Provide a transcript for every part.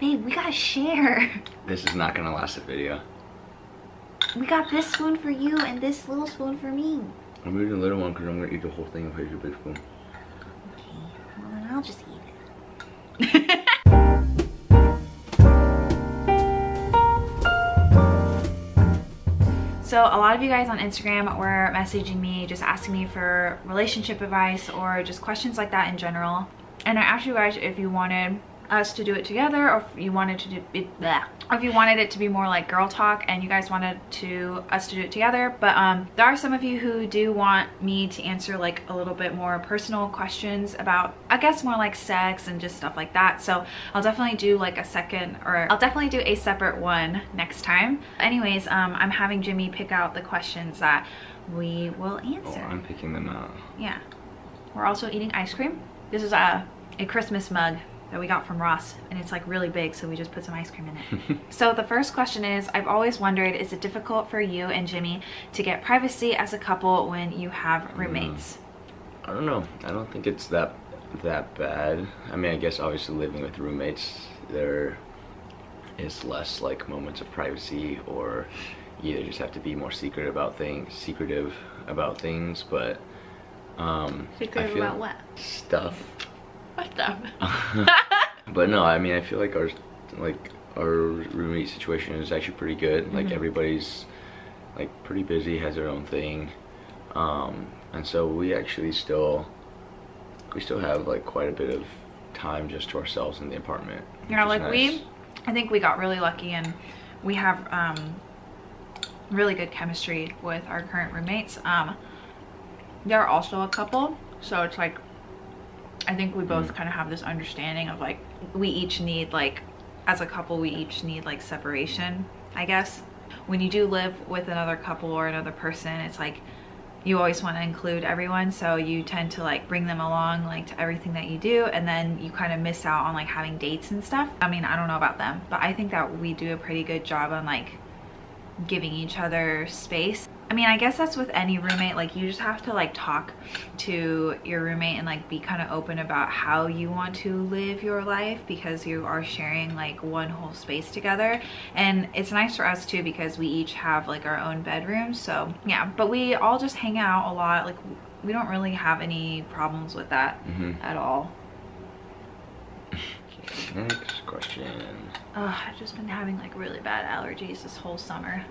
Babe, we gotta share. This is not gonna last a video. We got this spoon for you and this little spoon for me. I'm eating a little one because I'm gonna eat the whole thing if I use a big spoon. Okay, well then I'll just eat it. So a lot of you guys on Instagram were messaging me, just asking me for relationship advice or just questions like that in general. And I asked you guys if you wanted us to do it together, or if you wanted to do it, or if you wanted it to be more like girl talk and you guys wanted us to do it together. But there are some of you who do want me to answer like a little bit more personal questions about, I guess, more like sex and just stuff like that. So I'll definitely do like a separate one next time. Anyways, I'm having Jimmy pick out the questions that we will answer. Oh, I'm picking them out. Yeah. We're also eating ice cream. This is a Christmas mug that we got from Ross, and it's like really big, so we just put some ice cream in it. So the first question is, I've always wondered, is it difficult for you and Jimmy to get privacy as a couple when you have roommates? I don't know. I don't think it's that bad. I mean, I guess obviously living with roommates, there is less like moments of privacy, or you either just have to be more secretive about things, but Secretive about what? Stuff. What stuff? But no, I mean, I feel like our roommate situation is actually pretty good. Like everybody's like pretty busy, has their own thing, and so we actually still have like quite a bit of time just to ourselves in the apartment. Yeah, like nice. I think we got really lucky, and we have really good chemistry with our current roommates. They're also a couple, so it's like I think we both kind of have this understanding of like we each need, like as a couple, we each need like separation, I guess. When you do live with another couple or another person, it's like you always want to include everyone, so you tend to like bring them along like to everything that you do, and then you kind of miss out on like having dates and stuff. I mean, I don't know about them, but I think that we do a pretty good job on like giving each other space. I mean, I guess that's with any roommate. Like, you just have to like talk to your roommate and like be kind of open about how you want to live your life, because you are sharing like one whole space together. And it's nice for us too, because we each have like our own bedrooms. So yeah, but we all just hang out a lot. Like, we don't really have any problems with that at all. Next question. I've just been having like really bad allergies this whole summer.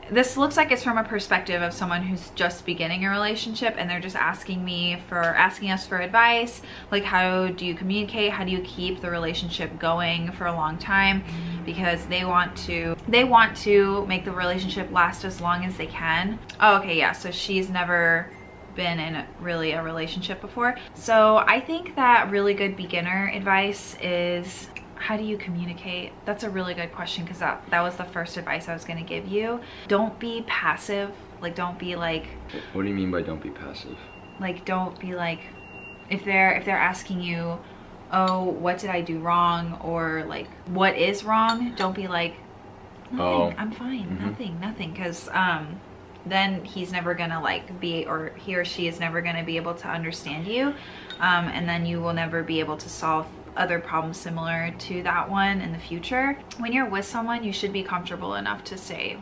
This looks like it's from a perspective of someone who's just beginning a relationship, and they're just asking us for advice. Like, how do you communicate? How do you keep the relationship going for a long time? Because they want to make the relationship last as long as they can. Oh, okay, yeah, so she's never been in really a relationship before. So I think that really good beginner advice is, how do you communicate? That's a really good question, because that was the first advice I was going to give you. Don't be passive. Like, don't be like... What do you mean by don't be passive? Like, don't be like, if they're asking you, oh, what did I do wrong, or like, what is wrong, don't be like, nothing, I'm fine, nothing, because then he's never gonna like be, or he or she is never gonna be able to understand you, and then you will never be able to solve other problems similar to that one in the future. When you're with someone, you should be comfortable enough to say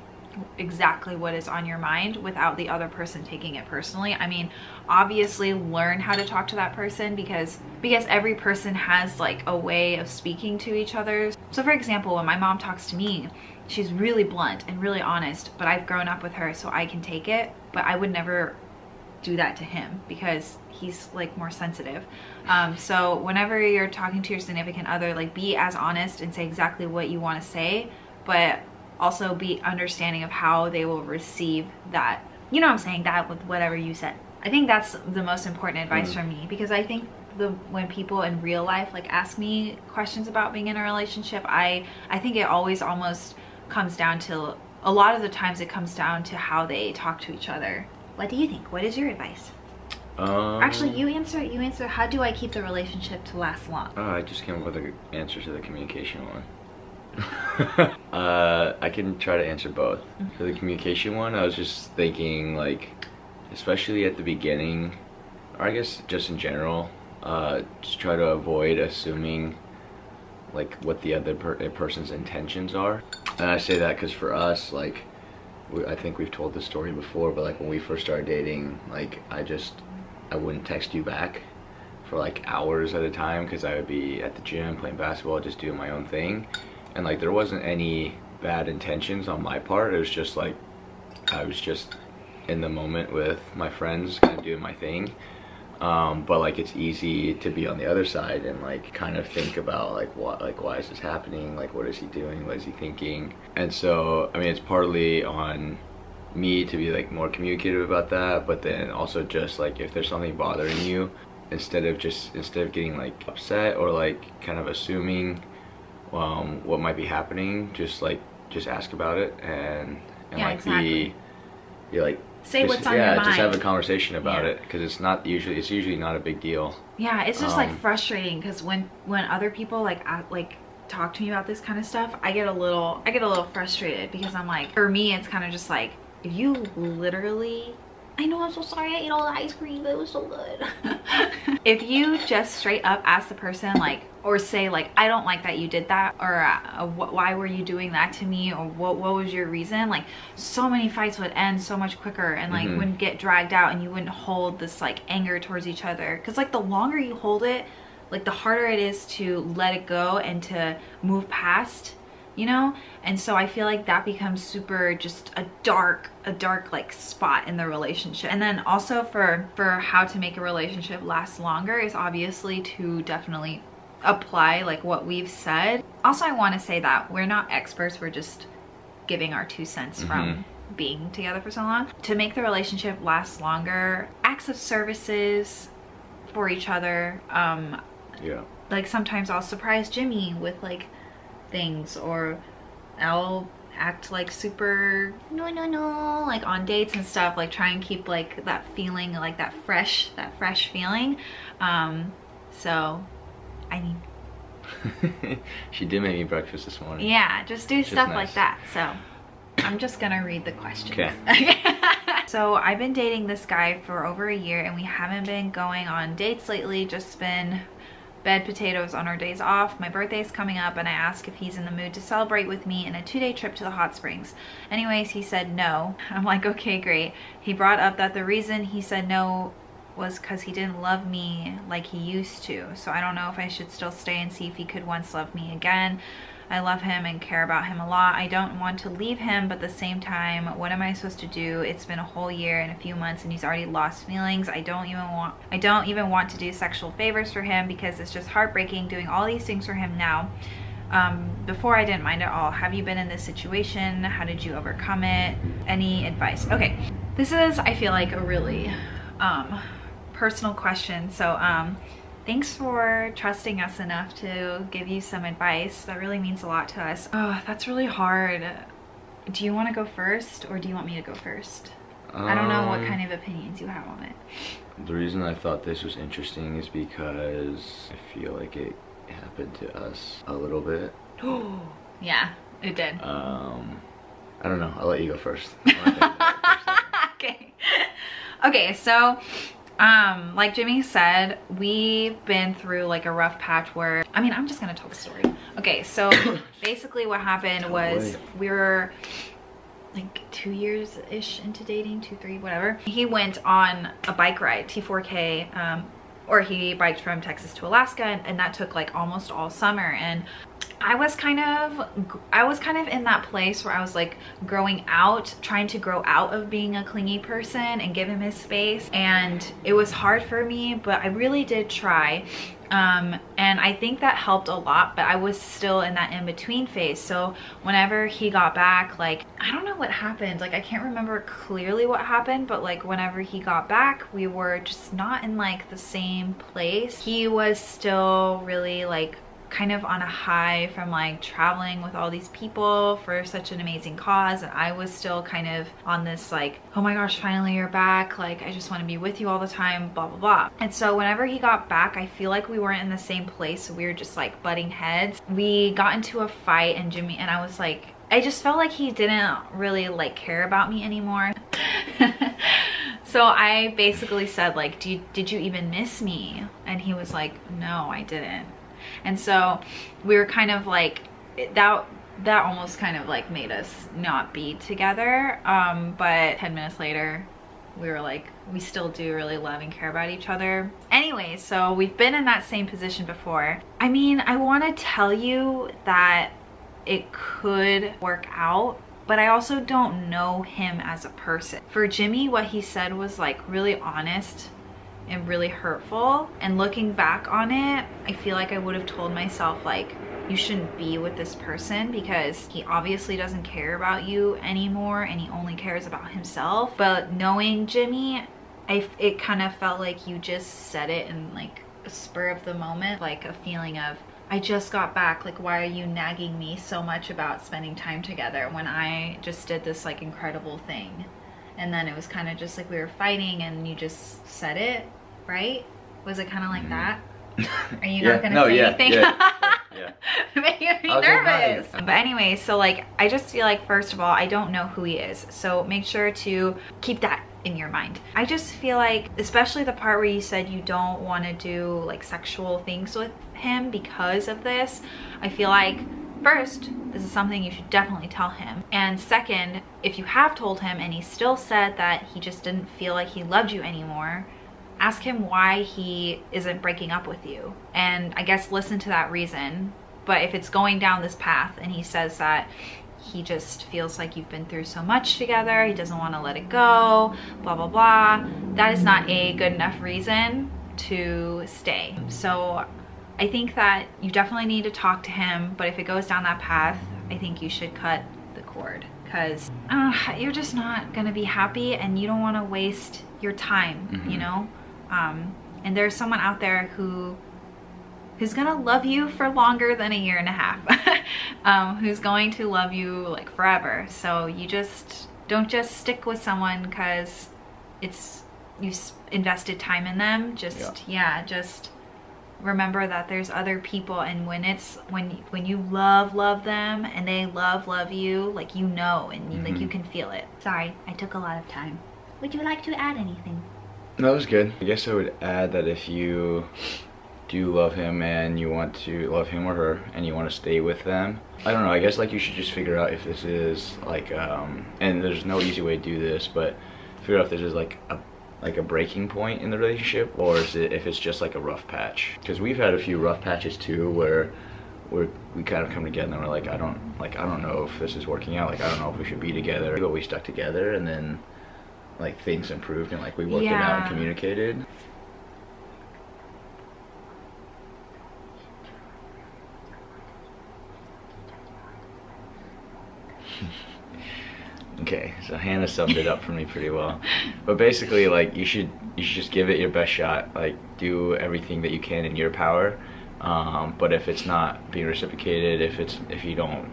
exactly what is on your mind without the other person taking it personally. I mean, obviously learn how to talk to that person, because every person has like a way of speaking to each other. So for example, when my mom talks to me, she's really blunt and really honest, but I've grown up with her, so I can take it. But I would never do that to him, because he's like more sensitive. So whenever you're talking to your significant other, like, be as honest and say exactly what you want to say, but also be understanding of how they will receive that, you know what I'm saying, that with whatever you said. I think that's the most important advice from me, because I think when people in real life like ask me questions about being in a relationship, I think it always almost comes down to, a lot of the times it comes down to how they talk to each other. What do you think? What is your advice? Actually, you answer. How do I keep the relationship to last long? I just came up with an answer to the communication one. I can try to answer both. For the communication one, I was just thinking, like, especially at the beginning, or I guess just in general, just try to avoid assuming like what the other person's intentions are. And I say that because for us, like, I think we've told this story before, but like when we first started dating, like I wouldn't text you back for like hours at a time because I would be at the gym playing basketball, just doing my own thing. And like there wasn't any bad intentions on my part. It was just like I was just in the moment with my friends, kind of doing my thing. But like it's easy to be on the other side and like kind of think about like what, like why is this happening, like what is he doing, what is he thinking. And so I mean it's partly on me to be like more communicative about that, but then also just like if there's something bothering you, instead of getting like upset or like kind of assuming what might be happening, just ask about it and yeah, like exactly. be like say what's on your mind. Just have a conversation about it, because it's usually not a big deal. Yeah, it's just like frustrating because when other people like talk to me about this kind of stuff, I get a little frustrated because I'm like, for me it's kind of just like, if you literally, I know, I'm so sorry I ate all the ice cream, but it was so good. If you just straight up ask the person like, or say like, I don't like that you did that, or why were you doing that to me, or what was your reason, like so many fights would end so much quicker and like wouldn't get dragged out, and you wouldn't hold this like anger towards each other, because like the longer you hold it, like the harder it is to let it go and to move past, you know. And so I feel like that becomes super just a dark like spot in the relationship. And then also for how to make a relationship last longer is obviously to definitely apply like what we've said. Also, I want to say that we're not experts, we're just giving our 2 cents from being together for so long. To make the relationship last longer, acts of services for each other. Yeah, like sometimes I'll surprise Jimmy with like things, or I'll act like super no like on dates and stuff, like try and keep like that feeling, like that fresh feeling. So I mean, she did make me breakfast this morning. Yeah, just do stuff nice. like that. So I'm just gonna read the questions. Okay. So I've been dating this guy for over a year and we haven't been going on dates lately, just been bed potatoes on our days off. My birthday's coming up and I asked if he's in the mood to celebrate with me in a 2-day trip to the hot springs. Anyways, he said no. I'm like, okay, great. He brought up that the reason he said no was because he didn't love me like he used to. So I don't know if I should still stay and see if he could once love me again. I love him and care about him a lot. I don't want to leave him, but at the same time, what am I supposed to do? It's been a whole year and a few months and he's already lost feelings. I don't even want to do sexual favors for him because it's just heartbreaking doing all these things for him now. Before I didn't mind at all. Have you been in this situation? How did you overcome it? Any advice? Okay, this is, I feel like, a really personal question. So thanks for trusting us enough to give you some advice. That really means a lot to us. Oh, that's really hard. Do you want to go first or do you want me to go first? I don't know what kind of opinions you have on it. The reason I thought this was interesting is because I feel like it happened to us a little bit. Yeah, it did. I don't know. I'll let you go first. Okay, so like Jimmy said, we've been through like a rough patch where, I mean, I'm just gonna tell the story. Okay, so basically what happened was we were like 2 years-ish into dating, 2, 3, whatever. He went on a bike ride, T4K, or he biked from Texas to Alaska, and that took like almost all summer. And I was kind of in that place where I was like trying to grow out of being a clingy person and give him his space. And it was hard for me, but I really did try. And I think that helped a lot, but I was still in that in-between phase. So whenever he got back, like, I don't know what happened. Like, I can't remember clearly what happened, but like whenever he got back, we were just not in like the same place. He was still really like kind of on a high from like traveling with all these people for such an amazing cause, and I was still kind of on this like, oh my gosh, finally you're back, like I just want to be with you all the time, blah blah blah. And so whenever he got back, I feel like we weren't in the same place, so we were just like butting heads. We got into a fight, and Jimmy and I was like, I just felt like he didn't really like care about me anymore. So I basically said like, did you even miss me? And he was like, no, I didn't. And so we were kind of like, that almost kind of like made us not be together. But 10 minutes later, we were like, we still do really love and care about each other. Anyway, so we've been in that same position before. I mean, I want to tell you that it could work out, but I also don't know him as a person. For Jimmy, what he said was like really honest and really hurtful. And looking back on it, I feel like I would have told myself like, you shouldn't be with this person because he obviously doesn't care about you anymore and he only cares about himself. But knowing Jimmy, it kind of felt like you just said it in like a spur of the moment, like a feeling of, I just got back, like why are you nagging me so much about spending time together when I just did this like incredible thing? And then it was kind of just like we were fighting and you just said it, right? Was it kind of like that? Are you not gonna say anything? Yeah. Making me nervous. But anyway, so like I just feel like, first of all, I don't know who he is, so make sure to keep that in your mind. I just feel like, especially the part where you said you don't want to do like sexual things with him because of this, I feel like, first, this is something you should definitely tell him. And second, if you have told him and he still said that he just didn't feel like he loved you anymore, ask him why he isn't breaking up with you. And I guess listen to that reason. But if it's going down this path and he says that he just feels like you've been through so much together, he doesn't want to let it go, blah, blah, blah, that is not a good enough reason to stay. So I think that you definitely need to talk to him, but if it goes down that path, I think you should cut the cord, because you're just not gonna be happy and you don't want to waste your time, you know? And there's someone out there who's gonna love you for longer than 1.5 years, who's going to love you like forever. So you just don't just stick with someone because you invested time in them. Just just remember that there's other people, and when you love them and they love you, like, you know, and like you can feel it. Sorry, I took a lot of time. Would you like to add anything? That was good. I guess I would add that if you do love him and you want to love him or her and you want to stay with them, I don't know, I guess like you should just figure out if this is like and there's no easy way to do this, but figure out if this is like a breaking point in the relationship, or is it, if it's just like a rough patch. Because we've had a few rough patches too where we kind of come together and we're like, I don't know if this is working out, like I don't know if we should be together, but we stuck together and then like things improved and like we worked it out and communicated. Okay, so Hannah summed it up for me pretty well. But basically, like, you should just give it your best shot. Like, do everything that you can in your power. But if it's not being reciprocated, if you don't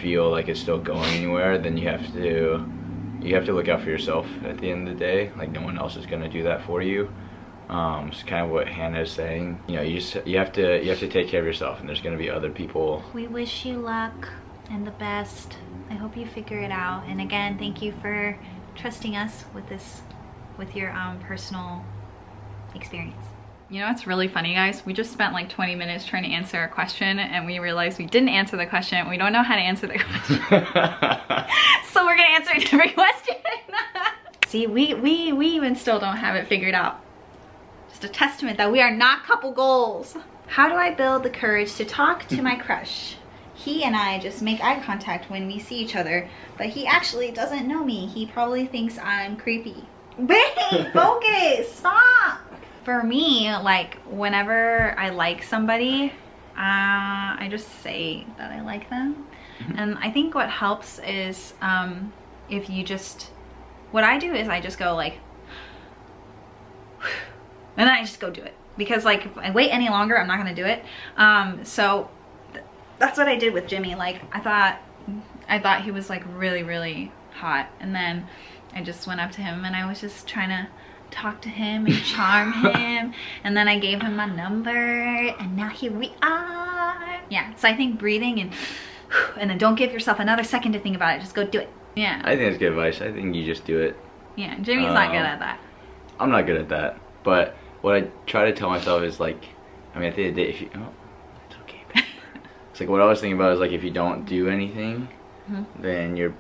feel like it's still going anywhere, then you have to look out for yourself at the end of the day. Like, no one else is gonna do that for you. It's kind of what Hannah is saying. You know, you have to take care of yourself, and there's gonna be other people. We wish you luck and the best. I hope you figure it out. And again, thank you for trusting us with your personal experience. You know, it's really funny, guys. We just spent like 20 minutes trying to answer a question and we realized we didn't answer the question. We don't know how to answer the question. So we're gonna answer a different question. See, we even still don't have it figured out. Just a testament that we are not couple goals. How do I build the courage to talk to my crush? He and I just make eye contact when we see each other, but he actually doesn't know me. He probably thinks I'm creepy. Wait, focus, stop. For me, like, whenever I like somebody, I just say that I like them. And I think what helps is if you just, what I do is I just go like, and then I just go do it. Because like, if I wait any longer, I'm not gonna do it. So that's what I did with Jimmy. Like, I thought he was like really, really hot. And then I just went up to him and I was just trying to talk to him and charm him. And then I gave him my number and now here we are. Yeah, so I think breathing and then don't give yourself another second to think about it. Just go do it. Yeah. I think that's good advice. I think you just do it. Yeah, Jimmy's not good at that. I'm not good at that. But what I try to tell myself is like, I mean, at the end of the day, It's like what I was thinking about is like if you don't do anything, then you're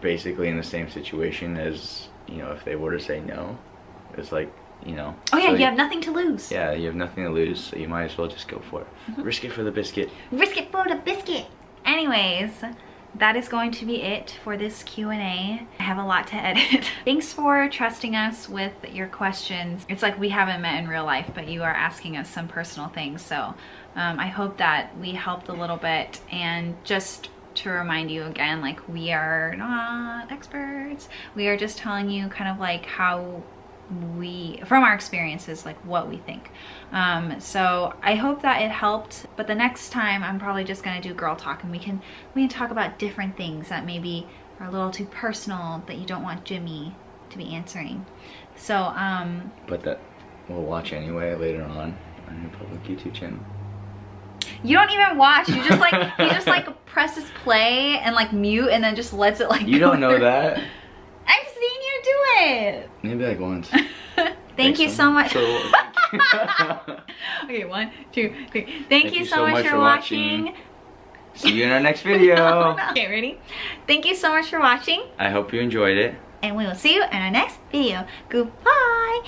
basically in the same situation as, you know, if they were to say no. It's like, you know. Oh yeah, so you have nothing to lose. Yeah, you have nothing to lose, so you might as well just go for it. Risk it for the biscuit. Risk it for the biscuit. Anyways, that is going to be it for this Q&A. I have a lot to edit. Thanks for trusting us with your questions. It's like we haven't met in real life, but you are asking us some personal things. So I hope that we helped a little bit. And just to remind you again, like, we are not experts. We are just telling you kind of like how from our experiences, like what we think. So I hope that it helped, but the next time I'm probably just gonna do girl talk, and we can talk about different things that maybe are a little too personal that you don't want Jimmy to be answering. So but that we'll watch anyway later on your public YouTube channel. You don't even watch. You just like he just like presses play and like mute and then just lets it like you don't know that. I've seen you do it. Maybe like once. Thank you so much. Okay, 1, 2, 3. Thank you so much for watching. See you in our next video. Okay, ready? Thank you so much for watching. I hope you enjoyed it. And we will see you in our next video. Goodbye.